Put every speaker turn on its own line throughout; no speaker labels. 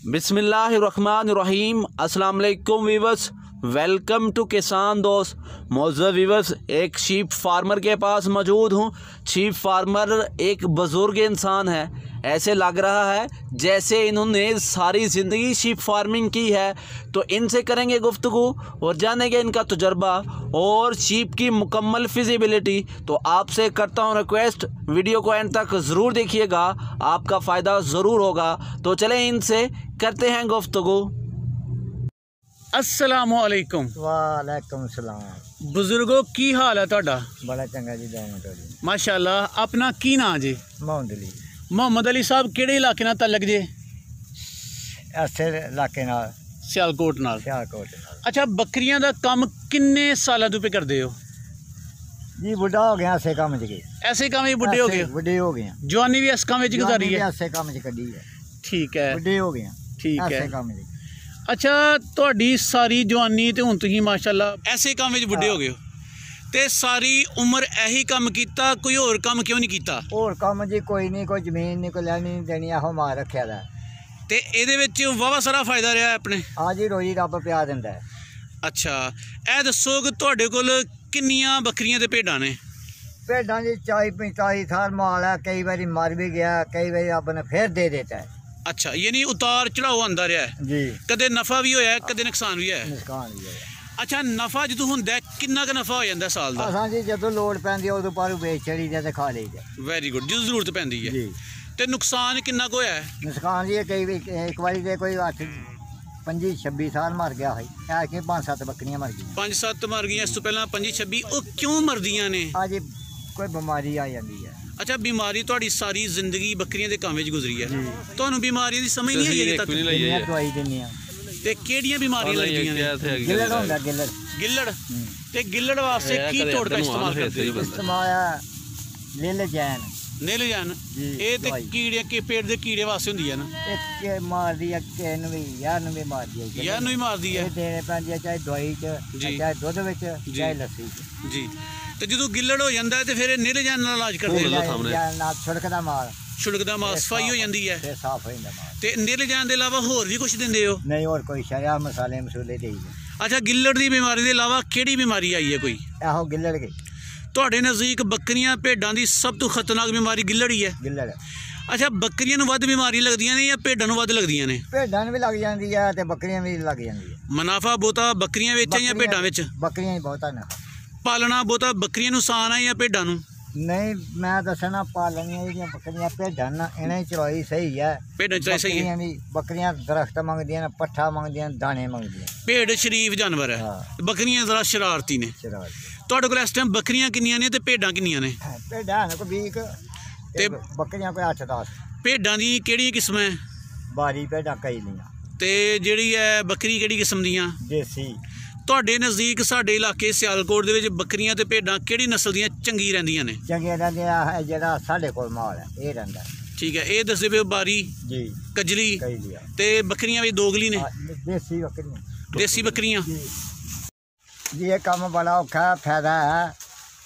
बिस्मिल्लाहिर्रहमानिर्रहीम। अस्सलाम वालेकुम वीवर्स, वेलकम टू किसान दोस्त। मौजूद वीवर्स, एक शीप फार्मर के पास मौजूद हूँ। शीप फार्मर एक बुज़ुर्ग इंसान है। ऐसे लग रहा है जैसे इन्होंने सारी ज़िंदगी शीप फार्मिंग की है। तो इनसे करेंगे गुफ्तगू और जानेंगे इनका तजुर्बा और शीप की मुकम्मल फिजिबिलिटी। तो आपसे करता हूँ रिक्वेस्ट, वीडियो को एंड तक ज़रूर देखिएगा, आपका फ़ायदा ज़रूर होगा। तो चलें इनसे करते हैं गुफ्तगू। अस्सलामु अलैकुम।
वालेकुम सलाम।
बुजुर्गो की हाल है तुहाडा?
बड़ा चंगा जी,
माशाअल्लाह। अपना की नाम जी?
मोहम्मद अली।
मोहम्मद अली साहब किहड़े इलाके नाल तलक जे?
ऐसे इलाके नाल
सियालकोट नाल।
सियालकोट।
अच्छा, बकरियां दा कम किन्ने सालां तो पे करदे हो
जी? बुढ़ा हो गया ऐसे काम च।
ऐसे काम में बुढ़े हो गए?
बुढ़े हो गए।
जवानी भी इस काम में गुजारी है?
ऐसे काम च कड्डी है।
ठीक है,
बुढ़े हो गए।
ठीक है।
ऐसे काम च।
अच्छा, तुहाडी सारी जवानी ते हुण तुसीं माशाअल्लाह ऐसे काम में बुढ़े हो गए हो, ते सारी उम्र यही काम कीता, कोई होर काम क्यों नहीं कीता?
होर काम जी कोई नहीं, कोई जमीन नहीं, कोई लैनी नहीं देनी, आहो मार रखिया दा।
ते इहदे विच वावा सारा फायदा रहा है अपने?
हाँ जी, रोजी रब प्या दिंदा है।
अच्छा, ए दसो कि तुहाडे कोल किन्नियां बकरियां ते भेडां ने?
भेडां जी 40-45 साल माल है। कई बारी मर भी गया, कई बारी रब ने फिर दे देता है।
अच्छा, यानी उतार चढ़ाव आंदा रहा है
जी।
कदे नफा भी होया, कदे नुकसान भी है।
नुकसान भी है।
अच्छा, नफा जो हुंदा किन्ना क नफा हो जांदा साल दा?
असां जी जदों लोड़ पैंदी उदों पर बेच छड़ी दे ते खा लईदा।
Very good. जो जरूरत पैंदी है।
जी।
ते नुकसान किन्ना को है?
नुकसान जी कई एक बारी ते कोई 25-26 साल मर गया है। ऐ कि 5-7 बकरियां मर गई।
5-7 मर गई। इस तो पहला 25-26। वो क्यों मरदियां ने?
आज कोई बीमारी आ जाती है।
अच्छा, बीमारी तुहाडी सारी जिंदगी बकरियां दे काम विच गुजरी है, तुहानू बीमारियां दी समझ नहीं आई अजे तक?
दवाई दिंदे आ।
ते केड़ियां बीमारियां लगदियां ने?
गिल्लड़ होंदा, गिल्लड़।
गिल्लड़। ते गिल्लड़ वास्ते की टोटका इस्तेमाल करदे हो?
इस्तेमाल लिल जैन।
नील जान ये ते कीड़े के पेट दे कीड़े वास्ते हुंदी है ना?
एक मार दी के नु भी यार नु भी मार दी है।
यार नु ही मार दी है।
देने पैंदी है, चाहे दवाई च, चाहे दुध विच, चाहे लस्सी च।
जी। ते जदों गिल्लड़ हो जांदा है ते फिर नील जान नाल इलाज करदे हो?
ना छुड़कदा माल।
छुड़कदा माल सफाई हो जांदी है,
फिर साफ हो जांदा माल।
ते नील जान दे अलावा होर भी कुछ दिंदे हो?
नहीं, और कोई शरिया मसाले मसूले देईदे।
अच्छा, गिल्लड़ दी बीमारी दे अलावा केड़ी बीमारी आई है कोई?
आहो गिल्लड़ के।
तुहाडे नज़दीक बकरियां भेडां दी सब तो खतरनाक बीमारी गिल्लड़ ही है?
गिल्लड़।
अच्छा, बकरियां नूं वध बीमारियां लगदियां ने या भेडां नूं वध लगदियां ने?
भेडां भी लग जाती है ते बकरियां भी लग जाती है।
मुनाफा बहुता बकरियां विच या भेडां विच?
बकरियां बहुत है।
पालना बहुता बकरियां नूं आसान है या भेडां नूं?
नहीं, मैं दसना पालनियां जेहड़ियां बकरियां भेडां ना, इन्हां दी चराई सही है।
भेडां चराई सही है।
बकरियां दरख्त मंगदियां ने, पट्ठा मंगदियां, दाने मंगदियां।
भेड़ शरीफ जानवर है, बकरियां जरा शरारती ने। तुहाडे कोल इस टाइम बकरियां किन्नियां ने ते भेडां किन्नियां ने?
भेडां ने कोई 20 ते बकरियां कोई 8-10।
भेडां दी केड़ी किस्म है?
बारी भेडां कई लियां।
ते जेहड़ी है बकरी केड़ी किस्म दियां?
देसी।
तुहाडे नज़दीक साडे इलाके सियालकोट दे विच बकरियां ते भेडां केड़ी नस्ल दियां चंगी रहिंदियां ने?
चंगियां रहिंदियां जेहड़ा साडे कोल माल है ये रहिंदा।
ठीक है, ये दस्सदे पे बारी
जी,
कजली
कई लिया
ते बकरियां भी दोगली ने?
देसी बकरियां।
देसी बकरियां
जी। ये काम बड़ा औखा है, फायदा है,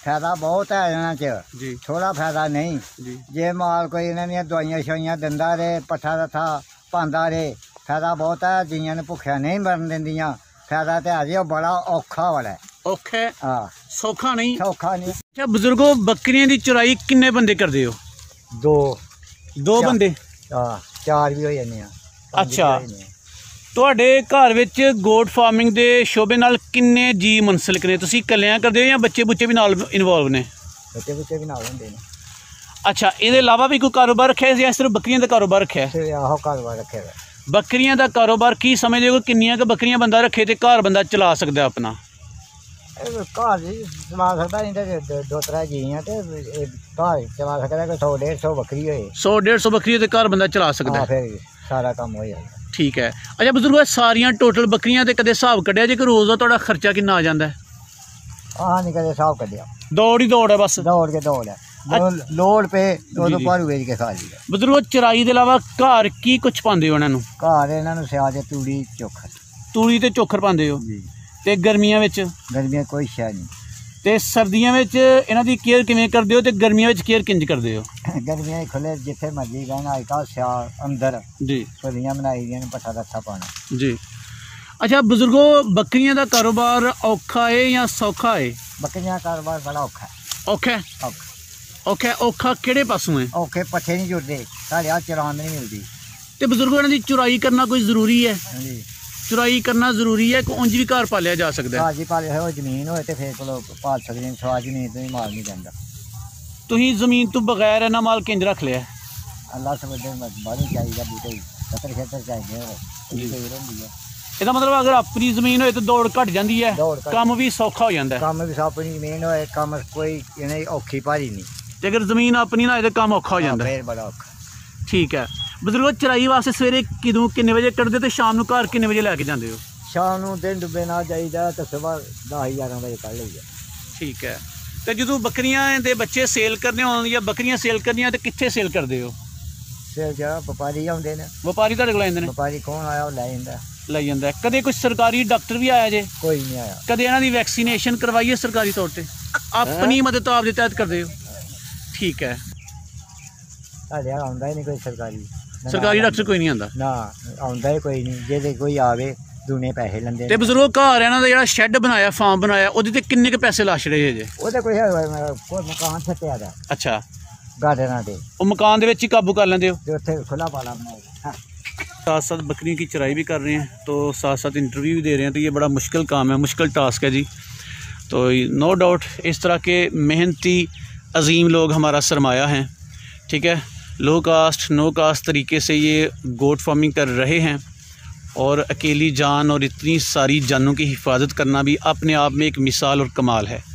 फायदा बहुत है इन्हां च जी, थोड़ा फायदा नहीं जी। जे माल कोई इन्हां दियां दवाइयां शवाइयां दिंदा रहे, पट्ठा रथा पांदा रहे, फायदा बहुत है। जियां ने भुखिया नहीं मरन दिंदियां, फायदा तो है जी। बड़ा औखा वाला है।
औखा है?
हाँ,
सौखा नहीं।
सौखा नहीं।
अच्छा बुजुर्गो, बकरियां दी चुराई किन्ने बंदे करदे हो? दो बंदे? हाँ,
4 भी हो जाने।
अच्छा, तुहाडे घर विच गोट फार्मिंग दे शोबे नाल किन्ने जी मुंसलिक ने? तुसीं कल्लियां करदे हो या बच्चे बुच्चे भी नाल इन्वॉल्व ने?
बच्चे बुच्चे भी नाल होंदे ने।
अच्छा, इहदे अलावा भी कोई कारोबार रखिआ है या सिर्फ बकरियां दा कारोबार रखिआ है?
आहो, कारोबार रखे है।
बकरियां दा कारोबार की समझदे हो? किन्नियां क बकरियां बंदा रखे ते घर बंदा चला सकदा अपना?
घर चला सकता नहीं तो 2-3 जी हैं तो घर चला सकता। 100-150 बकरी होए,
100-150 बकरी ते घर बंदा चला सकदा,
फिर सारा काम हो जाएगा।
ठीक है। अच्छा बुजुर्गो, सारियां टोटल बकरियां ते कदे हिसाब कड्ढिआ जे कि रोज़ दा तुहाडा खर्चा किन्ना आ जांदा है?
हाँ, नहीं कदे हिसाब कड्ढिआ।
दौड़ ही दौड़ है बस।
दौड़ है। लोड़ पे तो पर बेच के खा लिया।
बुजुर्गो, चराई दे अलावा घर की कुछ पांदे हो इन्हां नूं?
घर इन्हां नूं सियाल ते तूड़ी ते चोखर पांदे हो? ते
गर्मियां विच?
गर्मियां कोई शै नहीं।
ਤੇ ਸਰਦੀਆਂ ਵਿੱਚ ਇਹਨਾਂ ਦੀ ਕੇਅਰ ਕਿਵੇਂ ਕਰਦੇ ਹੋ ਤੇ ਗਰਮੀਆਂ ਵਿੱਚ ਕੇਅਰ ਕਿੰਜ ਕਰਦੇ ਹੋ?
गर्मियां खुले जिथे मर्जी रहना अजकल सियाल अंदर
जी
खुलियां बनाई दियां पट्ठा रस्सा पाना
जी। अच्छा बुजुर्गो, बकरियां दा कारोबार औखा है या सौखा है?
बकरियां का कारोबार बड़ा औखा है।
औखा है?
औखा
औखा औखा किहड़े पासों है?
औखे पट्ठे नहीं जुड़ते साढ़े हाथ चरान नहीं मिलती।
ते बुजुर्गो इन्हां दी चुराई करना कोई ज़रूरी है?
जी
चुराई करना ज़रूरी है कि उंज भी घर पालिया जा सकदा है?
जी पाले हो जमीन होए ते फिर चलो पाल सकते हैं, सवा जमीन तो ही माल नहीं जाता।
तुसीं ज़मीन तो बगैर इन्ना माल किंज रख लिया?
अल्लाह से बड़े बाहर चाहिए बूटे खतर खेतर चाहिए होंदी है।
ਇਹਦਾ ਮਤਲਬ ਅਗਰ ਆਪਣੀ ਜ਼ਮੀਨ ਹੋਏ ਤਾਂ ਦੌੜ ਘਟ ਜਾਂਦੀ ਹੈ, ਕੰਮ ਵੀ ਸੌਖਾ ਹੋ ਜਾਂਦਾ ਹੈ।
ਕੰਮ ਵੀ ਆਪਣੀ ਜ਼ਮੀਨ ਹੋਏ ਕੰਮ ਕੋਈ ਇਹਨੇ ਔਖੀ ਭਾਰੀ ਨਹੀਂ,
ਤੇ ਅਗਰ ਜ਼ਮੀਨ ਆਪਣੀ ਨਾ ਹੋਏ ਤਾਂ ਕੰਮ ਔਖਾ ਹੋ ਜਾਂਦਾ ਹੈ।
ਫੇਰ ਬੜਾ ਔਖਾ।
ਠੀਕ ਹੈ ਬਜ਼ੁਰਗੋ, ਚਰਾਈ ਵਾਸਤੇ ਸਵੇਰੇ ਕਿਦੋਂ ਕਿੰਨੇ ਵਜੇ ਕੱਢਦੇ ਤੇ ਸ਼ਾਮ ਨੂੰ ਘਰ ਕਿੰਨੇ ਵਜੇ ਲੈ ਕੇ ਜਾਂਦੇ ਹੋ?
ਸ਼ਾਮ ਨੂੰ ਦਿਨ ਡੁੱਬੇ ਨਾਲ ਜਾਈਦਾ ਤੇ ਸਵੇਰ 10-11 ਵਜੇ ਕੱਢ ਲਈਦਾ।
ਠੀਕ ਹੈ। ਤੇ ਜਦੋਂ ਬੱਕਰੀਆਂ ਦੇ ਬੱਚੇ ਸੇਲ ਕਰਨੇ ਹੋਣ ਜਾਂ ਬੱਕਰੀਆਂ ਸੇਲ ਕਰਨੀਆਂ ਤੇ ਕਿੱਥੇ ਸੇਲ ਕਰਦੇ ਹੋ?
ਸੇਲ ਜਿਹੜਾ ਵਪਾਰੀ ਆਉਂਦੇ ਨੇ।
ਵਪਾਰੀ ਤੁਹਾਡੇ ਕੋਲ ਆਉਂਦੇ ਨੇ?
ਵਪਾਰੀ ਕੌਣ ਆਇਆ ਉਹ ਲੈ ਜਾਂਦਾ
ਹੈ। ਕਦੇ ਕੋਈ ਸਰਕਾਰੀ ਡਾਕਟਰ ਵੀ ਆਇਆ ਜੇ?
ਕੋਈ ਨਹੀਂ ਆਇਆ।
ਕਦੇ ਇਹਨਾਂ ਦੀ ਵੈਕਸੀਨੇਸ਼ਨ ਕਰਵਾਈਏ ਸਰਕਾਰੀ ਤੌਰ ਤੇ? ਆਪਣੀ ਮਦਦ ਆਪ ਦੇ ਤਹਿਤ ਕਰਦੇ ਹੋ? ਠੀਕ ਹੈ।
ਸਾਡੇ ਆਉਂਦਾ ਹੀ ਨਹੀਂ ਕੋਈ
ਸਰਕਾਰੀ ਡਾਕਟਰ ਕੋਈ ਨਹੀਂ ਆਉਂਦਾ?
ਨਾ ਆਉਂਦਾ ਹੀ ਕੋਈ ਨਹੀਂ, ਜੇ ਕੋਈ ਆਵੇ ਦੂਨੇ ਪੈਸੇ ਲੈਂਦੇ।
ਤੇ ਬਜ਼ੁਰਗੋ, ਘਰ ਇਹਨਾਂ ਦਾ ਜਿਹੜਾ ਸ਼ੈੱਡ ਬਣਾਇਆ, ਫਾਰਮ ਬਣਾਇਆ, ਉਹਦੇ ਤੇ ਕਿੰਨੇ ਕੁ ਪੈਸੇ ਲਾਸ਼ ਰਹੇ ਜੇ?
ਉਹਦੇ ਕੋਈ ਮਕਾਨ ਛੱਤਿਆ ਦਾ।
ਅੱਛਾ,
गार्डन पे
वो मकान दे विच ही काबू कर लेंदे हो?
खुला पाला बनाया।
साथ साथ बकरियों की चराई भी कर रहे हैं, तो साथ साथ इंटरव्यू भी दे रहे हैं। तो ये बड़ा मुश्किल काम है, मुश्किल टास्क है जी। तो नो डाउट इस तरह के मेहनती अजीम लोग हमारा सरमाया हैं। ठीक है, लो कास्ट नो कास्ट तरीके से ये गोट फार्मिंग कर रहे हैं और अकेली जान और इतनी सारी जानों की हिफाजत करना भी अपने आप में एक मिसाल और कमाल है।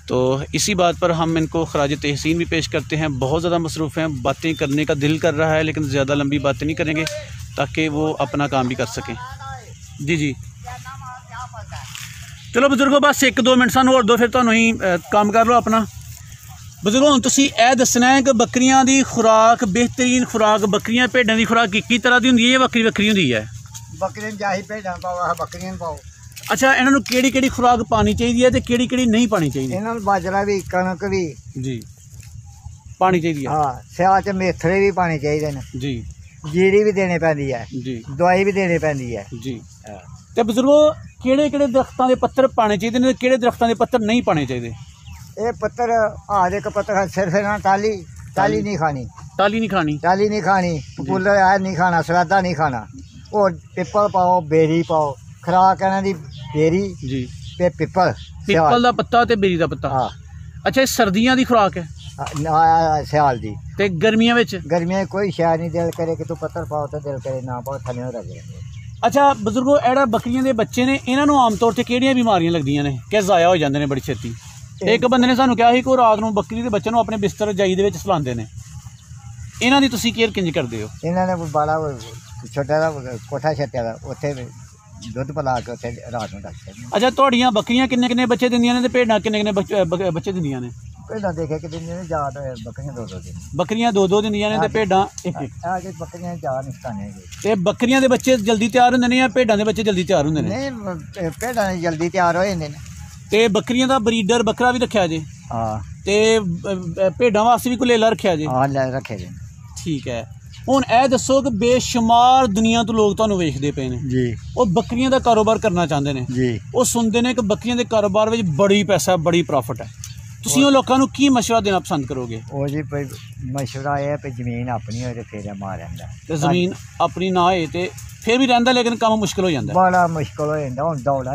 तो इसी बात पर हम इनको खराज तहसीन भी पेश करते हैं। बहुत ज़्यादा मसरूफ़ हैं, बातें करने का दिल कर रहा है लेकिन ज़्यादा लंबी बातें नहीं करेंगे ताकि वो अपना काम भी कर सकें। जी जी चलो बजुर्गो, बस 1-2 मिनट सानू और दो, फिर तुहानू ही काम कर लो अपना। बजुर्गो हुण तुसीं यह दसना है कि बकरियां दी खुराक, बेहतरीन खुराक बकरियां भेडां दी खुराक एक ही तरह की होंदी है या वक्री वक्री होंदी है?
बकरियां जाही भेडां पाओ, बकरियां पाओ।
अच्छा, इन्हों केड़ी खुराक पानी चाहिए ते केड़ी नहीं पानी चाहिए?
इन्हों बाजरा भी कणक भी
जी पानी चाहिए।
हाँ, सियाल च मेथरे भी पानी चाहिए ने
जी,
जीरी भी देनी पैंदी है
जी,
दवाई भी देनी पैंदी है
जी। ते बजुर्गो, केड़े दरख्तां दे पत्तर पाने चाहिए ने, केड़े दरख्तां दे पत्तर नहीं पाने चाहिए?
ये पत्तर हर एक पत्तर सिर्फ ना टाली नहीं खानी, टाली नहीं खानी, फुल्ल नहीं खाना, सलादा नहीं खाना। और पिपल पाओ, बेरी पाओ, खुराक इन्हां दी बेरी जी ते पिपल दा पत्ता ते बेरी दा पत्ता। हाँ। अच्छा, सर्दियां दी खुराक है? सियाल दी। ते गर्मियां विच? गर्मियां कोई शै नहीं, दिल करे कि तू पत्तर पाओ तो दिल करे ना पाओ, थल्ले रख दे।
अच्छा बजुर्गो, एड़ा बकरियां दे बच्चे ने, इन्हां नूं आम तौर ते किहड़ियां बीमारियां लगदियां ने कि ज़ाया हो जांदे ने बड़ी छेती? एक बंदे ने सानूं कहा कि कोई रात नूं बकरी दे बच्चे नूं अपने बिस्तर रजाई दे विच सुलांदे ने, इन्हां दी तुसीं केयर किंज करदे हो? इन्हां ने बड़ा छोटा कोठा छट्टिया दा, उत्थे दुध पिला के उत्थे रात नूं रख दिंदे। अच्छा, तुहाड़ियां बकरियां किन्ने बच्चे दिंदियां ने ते भेडां किन्ने बच्चे दिंदियां ने? भेडां देखे कि दिंदियां ने जात, बकरियां 2-2 दिन, बकरियां 2-2 दिंदियां ने ते भेडां 1-1। बकरियां 4 निस्ताने ते बकरियां दे बच्चे जल्दी तैयार हुंदे ने या भेडां दे बच्चे जल्दी तैयार हुंदे ने? नहीं, भेडां दे जल्दी तैयार हो जांदे ने। ते बकरियां दा ब्रीडर बकरा भी रखिया जे? हाँ। ते भेडां वास्ते भी कोई लेला रखिया जे? हाँ, रखे जे। ठीक है। हुण ए दसो कि बेशुमार दुनिया तो लोग तुहानूं वेखदे पे ने जी, वो बकरियां दा कारोबार करना चाहते हैं जी, वो सुनते हैं कि बकरियां दे कारोबार में बड़ी पैसा, बड़ी प्रॉफिट है। तुसीं उह लोकां नूं की मशवरा देना पसंद करोगे? वो जी मशवरा यह है जमीन अपनी होए ते फिर मार रहिंदा, ते जमीन अपनी ना होए ते फिर भी रहिंदा, लेकिन काम मुश्किल हो जाता, बड़ा मुश्किल हो जाता। हुण दौड़ा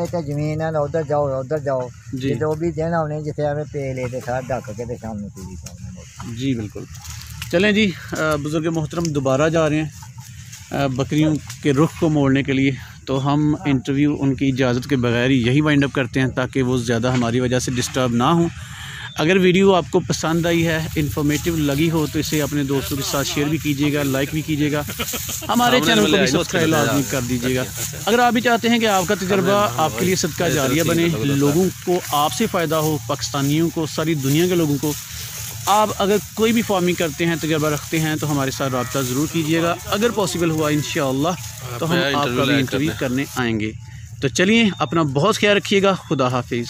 ते जमीन है, उधर जाओ जी, जो भी दिन आने जिथे एवें पे ले ते सारा ढक के ते शाम नूं पीली पाउंदे जी। बिल्कुल। चलें जी, बुज़ुर्ग मोहतरम दोबारा जा रहे हैं बकरियों के रुख को मोड़ने के लिए, तो हम इंटरव्यू उनकी इजाज़त के बगैर ही यही वाइंड अप करते हैं ताकि वो ज़्यादा हमारी वजह से डिस्टर्ब ना हो। अगर वीडियो आपको पसंद आई है, इन्फॉर्मेटिव लगी हो, तो इसे अपने दोस्तों के साथ शेयर भी कीजिएगा, लाइक भी कीजिएगा, हमारे चैनल को भी सब्सक्राइब लाजमी कर दीजिएगा। अगर आप भी चाहते हैं कि आपका तजर्बा आपके लिए सदका जारिया बने, लोगों को आपसे फ़ायदा हो, पाकिस्तानियों को, सारी दुनिया के लोगों को, आप अगर कोई भी फार्मिंग करते हैं, तजर्बा रखते हैं, तो हमारे साथ रब्ता ज़रूर कीजिएगा। अगर पॉसिबल हुआ इंशाअल्लाह तो हम आपका भी इंटरव्यू करने आएंगे। तो चलिए, अपना बहुत ख्याल रखिएगा। खुदा हाफिज़।